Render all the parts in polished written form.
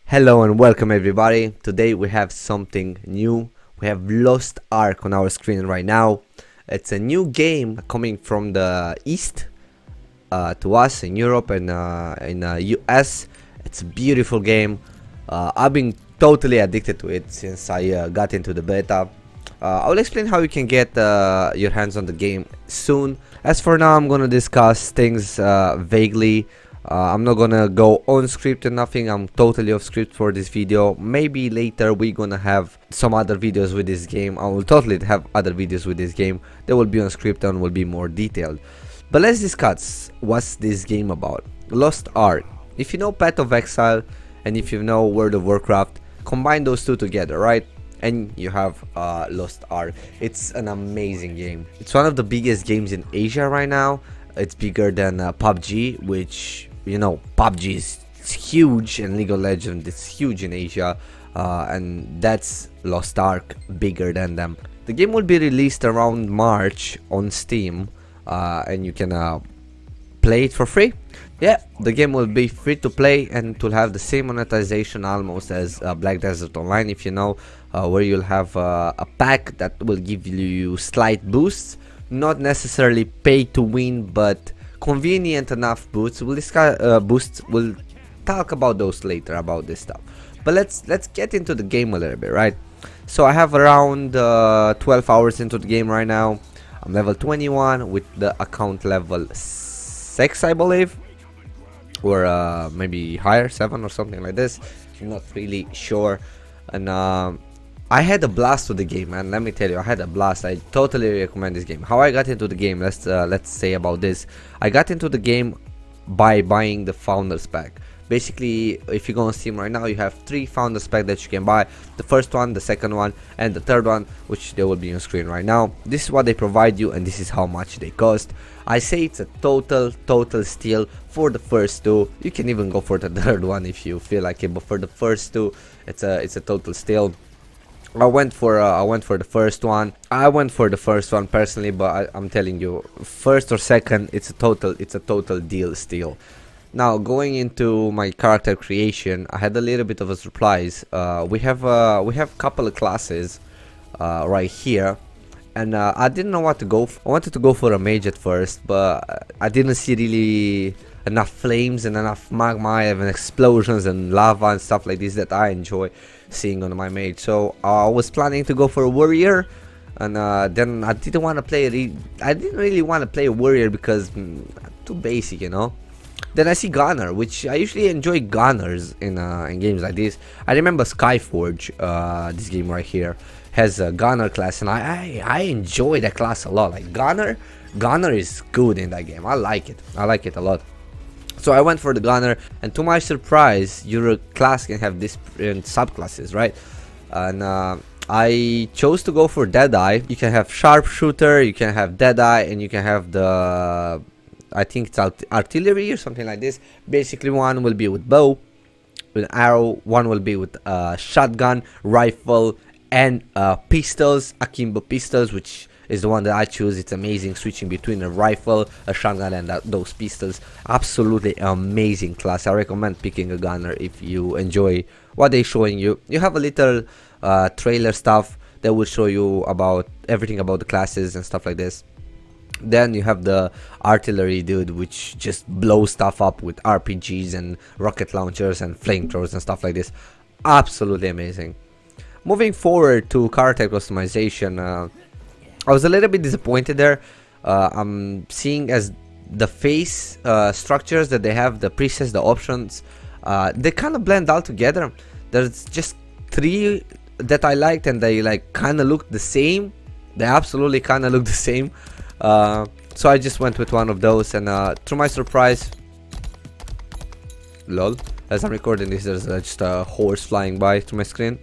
Hello and welcome everybody. Today we have something new. We have Lost Ark on our screen right now. It's a new game coming from the east to us in Europe and in US. It's a beautiful game. I've been totally addicted to it since I got into the beta. I will explain how you can get your hands on the game soon. As for now, I'm gonna discuss things vaguely. I'm not gonna go on script or nothing. I'm totally off script for this video. Maybe later we're gonna have some other videos with this game. I will totally have other videos with this game. They will be on script and will be more detailed. But let's discuss what's this game about. Lost Ark. If you know Path of Exile and if you know World of Warcraft, combine those two together, right? And you have Lost Ark. It's an amazing game. It's one of the biggest games in Asia right now. It's bigger than PUBG, which, you know, PUBG is huge, and League of Legends is huge in Asia, and that's Lost Ark, bigger than them. The game will be released around March on Steam, and you can play it for free. Yeah, the game will be free to play and it will have the same monetization almost as Black Desert Online, if you know, where you'll have a pack that will give you slight boosts. Not necessarily pay to win, but convenient enough boosts. We'll discuss boosts. We'll talk about those later, about this stuff. But let's get into the game a little bit, right? So I have around 12 hours into the game right now. I'm level 21 with the account level 6, I believe, or maybe higher, 7 or something like this. I'm not really sure. And I had a blast with the game, man. Let me tell you, I had a blast. I totally recommend this game. How I got into the game, let's say about this. I got into the game by buying the Founders Pack. Basically, if you go on Steam right now, you have 3 Founders Pack that you can buy. The first one, the second one, and the third one, which they will be on screen right now. This is what they provide you, and this is how much they cost. I say it's a total steal for the first 2. You can even go for the third one if you feel like it, but for the first 2, it's a total steal. I went for the first one. I went for the first one personally, but I'm telling you, first or second, it's a total deal steal. Now going into my character creation, I had a little bit of a surprise. We have a couple of classes right here, and I didn't know what to go for. I wanted to go for a mage at first, but I didn't see really enough flames and enough magma and explosions and lava and stuff like this that I enjoy seeing on my mage. So I was planning to go for a warrior, and then I didn't want to play I didn't really want to play a warrior because too basic, you know. Then I see Gunner, which I usually enjoy Gunners in games like this. I remember Skyforge, this game right here, has a Gunner class, and I enjoy that class a lot. Like Gunner is good in that game. I like it a lot. So I went for the Gunner, and to my surprise, your class can have different subclasses, right? And I chose to go for Deadeye. You can have Sharpshooter, you can have Deadeye, and you can have the, I think it's artillery or something like this. Basically, one will be with bow, with arrow. One will be with shotgun, rifle, and pistols, akimbo pistols, which is the one that I choose. It's amazing, switching between a rifle, a shotgun, and those pistols. Absolutely amazing class. I recommend picking a Gunner if you enjoy what they're showing you. You have a little trailer stuff that will show you about everything about the classes and stuff like this. Then you have the artillery dude, which just blows stuff up with RPGs and rocket launchers and flamethrowers and stuff like this. Absolutely amazing. Moving forward to character customization, I was a little bit disappointed there. I'm seeing as the face structures that they have, the presets, the options, they kind of blend all together. There's just 3 that I liked, and they like kind of look the same. They absolutely kind of look the same. So I just went with one of those, and to my surprise, lol, as I'm recording this, there's just a horse flying by to my screen.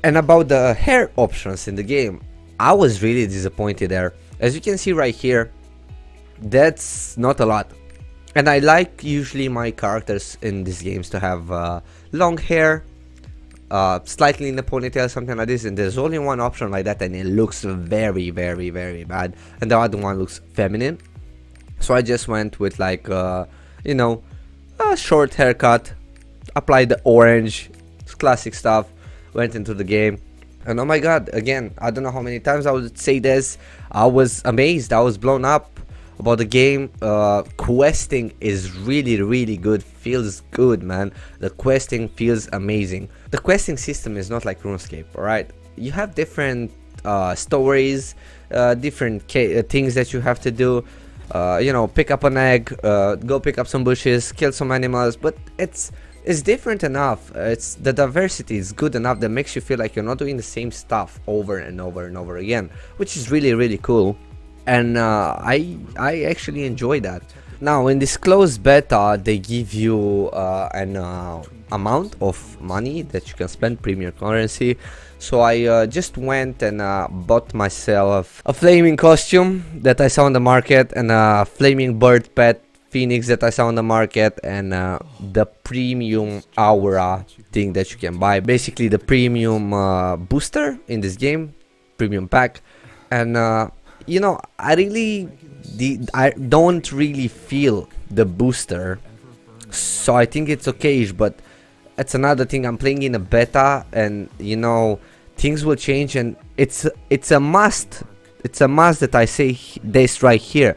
And about the hair options in the game, I was really disappointed there. As you can see right here, that's not a lot. And I like usually my characters in these games to have long hair, slightly in the ponytail, something like this. And there's only one option like that, and it looks very bad. And the other one looks feminine. So I just went with like, you know, a short haircut, apply the orange, classic stuff. Went into the game, and oh my god, again, I don't know how many times I would say this, I was amazed, I was blown up about the game. Questing is really good, feels good, man. The questing feels amazing. The questing system is not like RuneScape, alright? You have different stories, different things that you have to do. You know, pick up an egg, go pick up some bushes, kill some animals, but it's different enough. It's the diversity is good enough that makes you feel like you're not doing the same stuff over and over again, which is really cool. And I actually enjoy that. Now in this closed beta they give you an amount of money that you can spend, premium currency. So I just went and bought myself a flaming costume that I saw on the market, and a flaming bird pet phoenix that I saw on the market, and the premium aura thing that you can buy, basically the premium booster in this game, premium pack. And you know, I don't really feel the booster, so I think it's okay, but it's another thing. I'm playing in a beta, and you know, things will change, and it's a must. It's a must that I say this right here.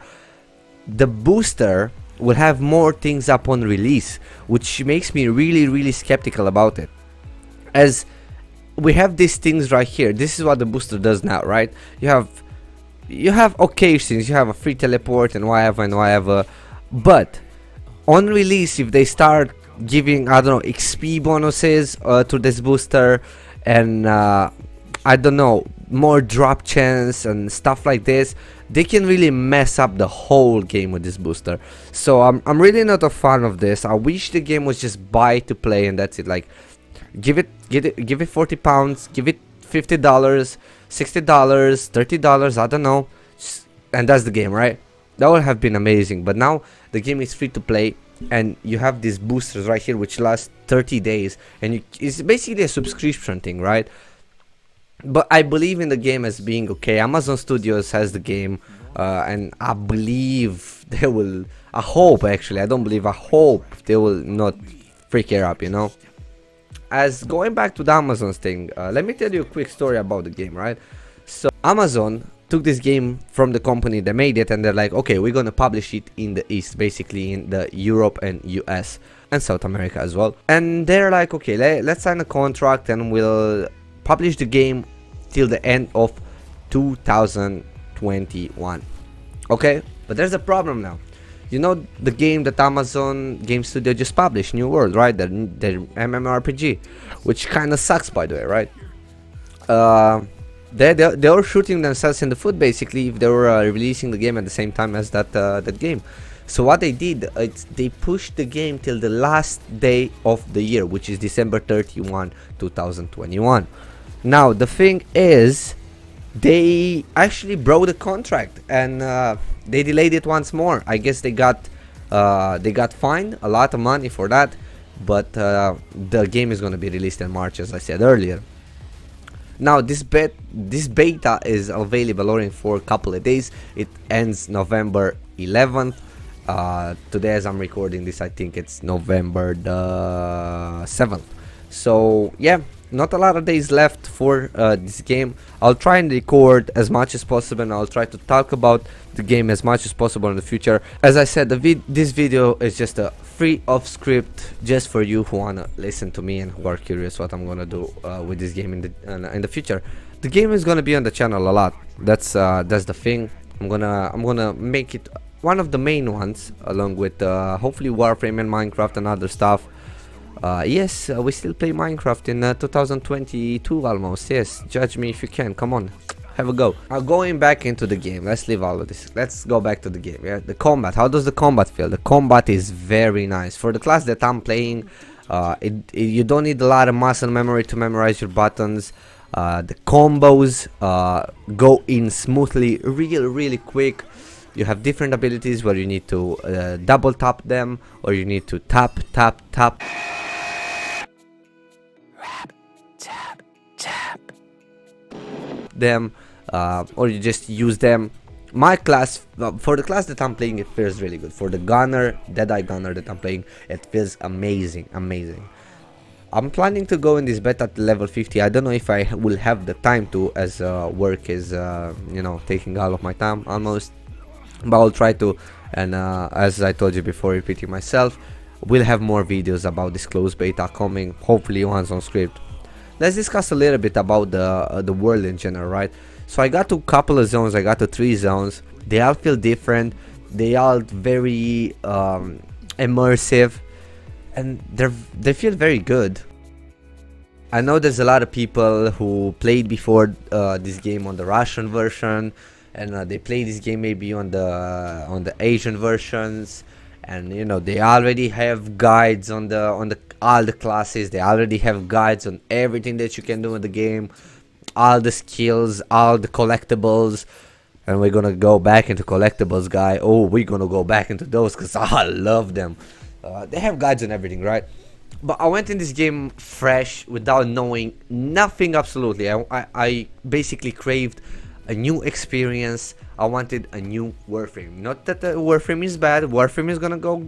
The booster will have more things upon release, which makes me really skeptical about it, as we have these things right here. This is what the booster does now, right? You have okay things, you have a free teleport and whatever, but on release, if they start giving, I don't know, XP bonuses to this booster, and I don't know, more drop chance and stuff like this, they can really mess up the whole game with this booster. So I'm really not a fan of this. I wish the game was just buy to play and that's it. Like, give it £40, give it $50, $60, $30, I don't know, and that's the game, right? That would have been amazing. But now the game is free to play, and you have these boosters right here which last 30 days, and it's basically a subscription thing, right? But I believe in the game as being okay. Amazon Studios has the game, and I believe they will, I hope actually, I don't believe, I hope they will not freak it up, you know. As going back to the Amazon's thing, let me tell you a quick story about the game, right? So Amazon took this game from the company that made it, and they're like, okay, we're gonna publish it in the East, basically in the Europe and US and South America as well. And they're like, okay, let's sign a contract and we'll publish the game till the end of 2021. Okay, but there's a problem now. You know the game that Amazon Game Studio just published, New World, right? Their MMORPG, which kind of sucks, by the way, right? They were shooting themselves in the foot, basically, if they were releasing the game at the same time as that game. So what they did, they pushed the game till the last day of the year, which is December 31, 2021. Now the thing is, they actually broke the contract, and they delayed it once more. I guess they got fined a lot of money for that, but the game is going to be released in March, as I said earlier. Now this beta is available only for a couple of days. It ends November 11th. Today, as I'm recording this, I think it's November the 7th. So yeah, not a lot of days left for this game. I'll try and record as much as possible, and I'll try to talk about the game as much as possible in the future. As I said, this video is just a free off script, just for you who wanna listen to me and who are curious what I'm gonna do with this game in the future. The game is gonna be on the channel a lot. That's the thing. I'm gonna make it one of the main ones, along with hopefully Warframe and Minecraft and other stuff. Yes, we still play Minecraft in 2022 almost. Yes, judge me if you can. Come on, have a go. Going back into the game, let's leave all of this. Let's go back to the game. Yeah, the combat. How does the combat feel? The combat is very nice for the class that I'm playing. You don't need a lot of muscle memory to memorize your buttons. The combos go in smoothly, really quick. You have different abilities where you need to double tap them, or you need to tap them, or you just use them. My class, for the class that I'm playing, it feels really good. For the gunner, Deadeye gunner that I'm playing, it feels amazing. I'm planning to go in this beta at level 50. I don't know if I will have the time to, as work is you know, taking all of my time almost, but I'll try to. And as I told you before, repeating myself, we'll have more videos about this closed beta coming, hopefully once on script. Let's discuss a little bit about the world in general, right? So I got to a couple of zones, I got to 3 zones. They all feel different, they all very immersive, and they feel very good. I know there's a lot of people who played before this game on the Russian version, and they play this game maybe on the Asian versions, and you know, they already have guides on the all the classes. They already have guides on everything that you can do in the game, all the skills, all the collectibles. And we're gonna go back into collectibles, guy. Oh, we're gonna go back into those because I love them. They have guides on everything, right? But I went in this game fresh, without knowing nothing absolutely. I basically craved a new experience. I wanted a new Warframe. Not that the Warframe is bad. Warframe is gonna go,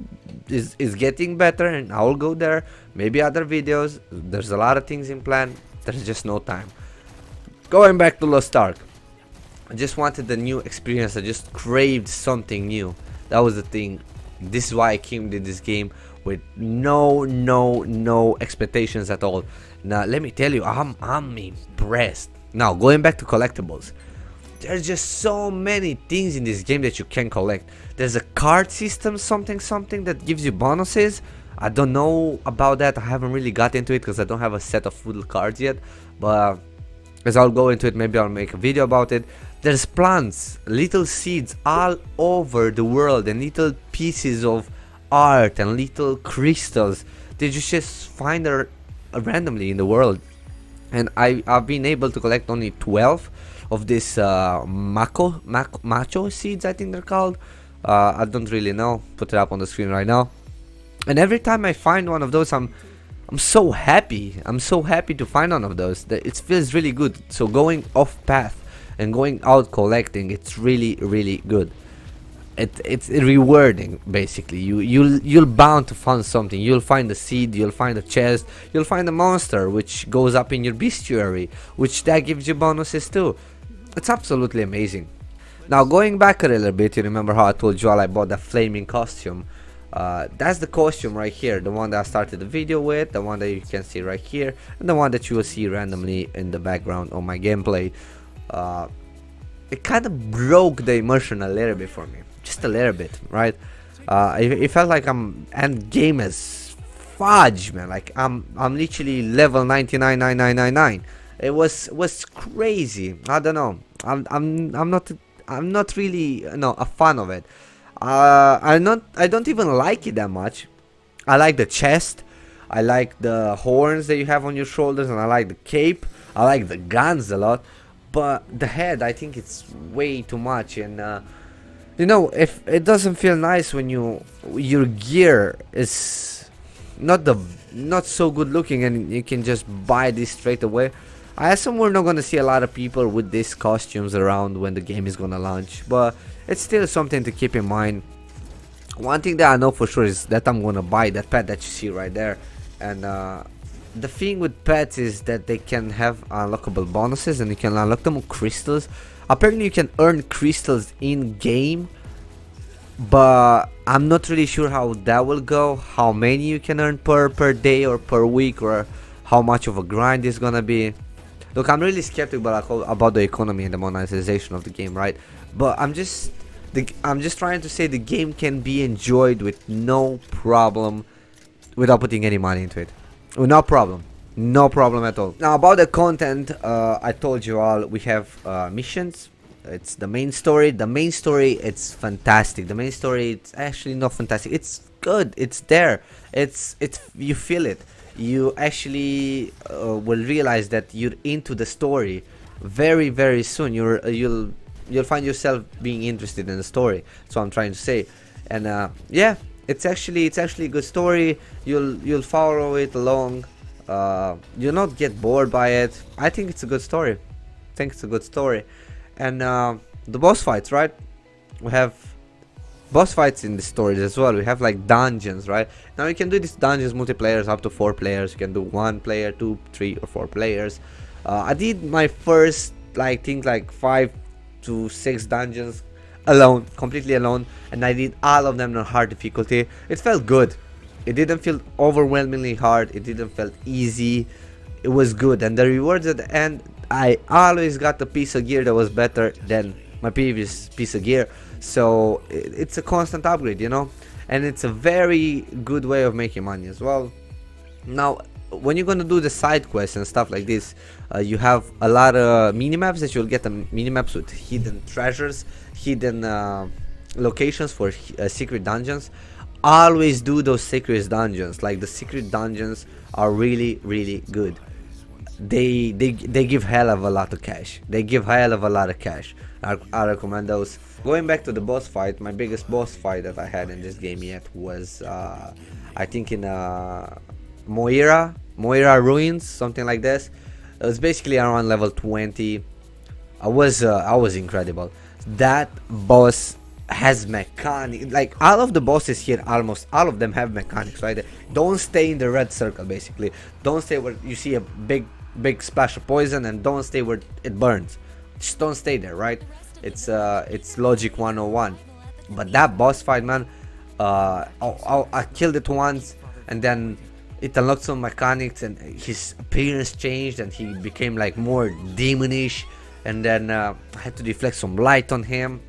is getting better, and I will go there. Maybe other videos. There's a lot of things in plan. There's just no time. Going back to Lost Ark, I just wanted a new experience. I just craved something new. That was the thing. This is why I came to this game with no expectations at all. Now let me tell you, I'm impressed. Now going back to collectibles, there's just so many things in this game that you can collect. There's a card system, something that gives you bonuses. I don't know about that. I haven't really got into it because I don't have a set of full cards yet, but as I'll go into it, maybe I'll make a video about it. There's plants, little seeds all over the world, and little pieces of art and little crystals that you just find randomly in the world. And I've been able to collect only 12 of this macho seeds, I think they're called. I don't really know. Put it up on the screen right now. And every time I find one of those, I'm so happy. I'm so happy to find one of those. It feels really good. So going off path and going out collecting, it's really good. It's rewarding, basically. You'll bound to find something. You'll find a seed, you'll find a chest, you'll find a monster which goes up in your bestiary, which that gives you bonuses too. It's absolutely amazing. Now going back a little bit, you remember how I told you all I bought the flaming costume. That's the costume right here, the one that I started the video with, the one that you can see right here, and the one that you will see randomly in the background on my gameplay. It kind of broke the immersion a little bit for me, just a little bit, right? It felt like I'm end game as fudge, man. Like I'm literally level 999999. It was crazy. I don't know. I'm not really, you know, a fan of it. I don't even like it that much. I like the chest, I like the horns that you have on your shoulders, and I like the cape. I like the guns a lot, but the head, I think it's way too much. And you know, if it doesn't feel nice when your gear is not so good looking and you can just buy this straight away. I assume we're not gonna see a lot of people with these costumes around when the game is gonna launch, but it's still something to keep in mind. One thing that I know for sure is that I'm gonna buy that pet that you see right there. And the thing with pets is that they can have unlockable bonuses, and you can unlock them with crystals. Apparently you can earn crystals in game, but I'm not really sure how that will go, how many you can earn per day or per week, or how much of a grind is gonna be. Look, I'm really skeptical about the economy and the monetization of the game, right? But I'm just trying to say the game can be enjoyed with no problem without putting any money into it. No problem at all. Now about the content, I told you all, we have missions. It's the main story. The main story, it's fantastic. The main story, it's actually not fantastic. It's good. It's there. It's you feel it. You actually will realize that you're into the story very soon. You'll find yourself being interested in the story. That's what I'm trying to say. And yeah, it's actually a good story. You'll follow it along. You'll not get bored by it. I think it's a good story. And the boss fights, right? We have boss fights in the stories as well. We have like dungeons, right? Now you can do these dungeons multiplayers up to 4 players. You can do 1 player, 2, 3 or 4 players. I did my first like think like 5 to 6 dungeons alone, completely alone, and I did all of them on hard difficulty. It felt good. It didn't feel overwhelmingly hard. It didn't feel easy. It was good, and the rewards at the end, I always got a piece of gear that was better than my previous piece of gear. So it's a constant upgrade, you know, and it's a very good way of making money as well. Now when you're gonna do the side quests and stuff like this, you have a lot of minimaps that you'll get, the minimaps with hidden treasures, hidden locations for secret dungeons. Always do those secret dungeons. Like, the secret dungeons are really good. They give hell of a lot of cash. They give hell of a lot of cash. I recommend those. Going back to the boss fight, my biggest boss fight that I had in this game yet was I think in Moira Ruins, something like this. It was basically around level 20. I was incredible. That boss has mechanics. Like, all of the bosses here, almost all of them have mechanics, right? Don't stay in the red circle, basically. Don't stay where you see a big splash of poison, and don't stay where it burns. Just don't stay there, right? It's logic 101. But that boss fight, man, I killed it once, and then it unlocked some mechanics, and his appearance changed, and he became like more demonish. And then I had to deflect some light on him,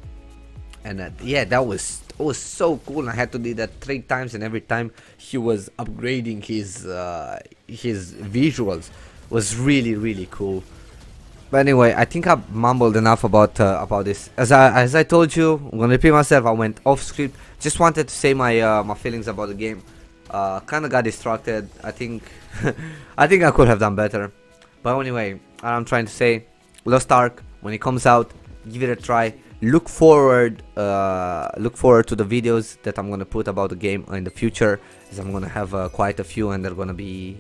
and yeah, that was so cool. I had to do that 3 times, and every time he was upgrading his visuals. Was really cool. But anyway, I think I mumbled enough about this. As I told you, I'm gonna repeat myself. I went off script. Just wanted to say my my feelings about the game. Kind of got distracted. I think I think I could have done better. But anyway, I'm trying to say, Lost Ark, when it comes out, give it a try. Look forward to the videos that I'm gonna put about the game in the future, as I'm gonna have quite a few, and they're gonna be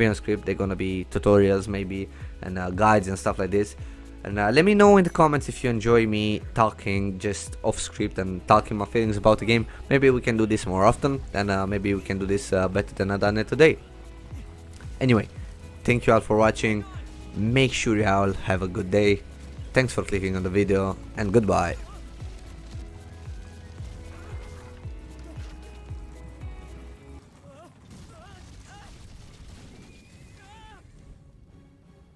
on script. They're gonna be tutorials maybe, and guides and stuff like this. And let me know in the comments if you enjoy me talking just off script and talking my feelings about the game. Maybe we can do this more often, and maybe we can do this better than I done it today. Anyway, thank you all for watching. Make sure you all have a good day. Thanks for clicking on the video, and goodbye.